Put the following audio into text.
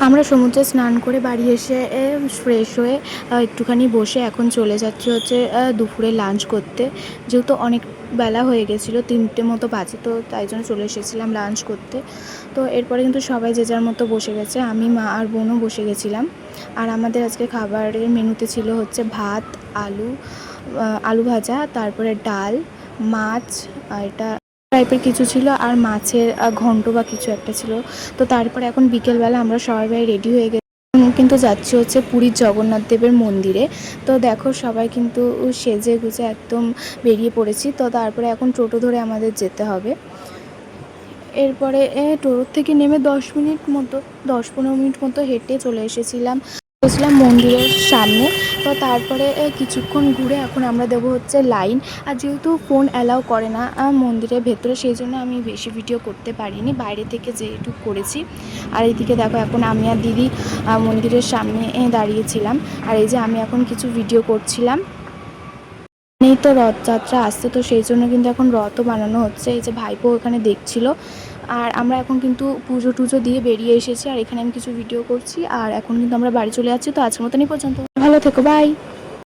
আমরা সমুদ্রে স্নান করে বাড়ি এসে ফ্রেশ হয়ে একটুখানি বসে এখন চলে যাচ্ছি হচ্ছে দুপুরে লাঞ্চ করতে। যেহেতু অনেক বেলা হয়ে গেছিলো, 3টে মতো বাজে, তো তাই জন্য চলে এসেছিলাম লাঞ্চ করতে। তো এরপরে কিন্তু সবাই যে যার মতো বসে গেছে, আমি, মা আর বোনও বসে গেছিলাম। আর আমাদের আজকে খাবারের মেনুতে ছিল হচ্ছে ভাত, আলু ভাজা, তারপরে ডাল, মাছ, এটা টাইপের কিছু ছিল, আর মাছের ঘন্ট বা কিছু একটা ছিল। তো তারপরে এখন বিকেলবেলা আমরা সবাই রেডি হয়ে গেছি, কিন্তু যাচ্ছি হচ্ছে পুরীর জগন্নাথ দেবের মন্দিরে। তো দেখো সবাই কিন্তু সেজে গুজে একদম বেরিয়ে পড়েছি। তো তারপরে এখন টোটো ধরে আমাদের যেতে হবে। এরপরে টোটো থেকে নেমে 10-15 মিনিট মতো হেঁটে চলে এসেছিলাম মন্দিরের সামনে। তো তারপরে কিছুক্ষণ ঘুরে এখন আমরা দেবো হচ্ছে লাইন। আর যেহেতু ফোন অ্যালাউ করে না মন্দিরের ভেতরে, সেই জন্য আমি বেশি ভিডিও করতে পারিনি, বাইরে থেকে যেটুকু করেছি। আর এইদিকে দেখো এখন আমি আর দিদি মন্দিরের সামনে দাঁড়িয়েছিলাম। আর এই যে আমি এখন কিছু ভিডিও করছিলাম। নেই তো রথযাত্রা আসছে, তো সেই জন্য কিন্তু এখন রথও বানানো হচ্ছে। এই যে ভাইপো এখানে দেখছিল। আর আমরা এখন কিন্তু পুজো টুজো দিয়ে বেরিয়ে এসেছি, আর এখানে আমি কিছু ভিডিও করছি। আর এখন কিন্তু আমরা বাড়ি চলে যাচ্ছি। তো আজকের মতনই পর্যন্ত, ভালো থেকো, বাই।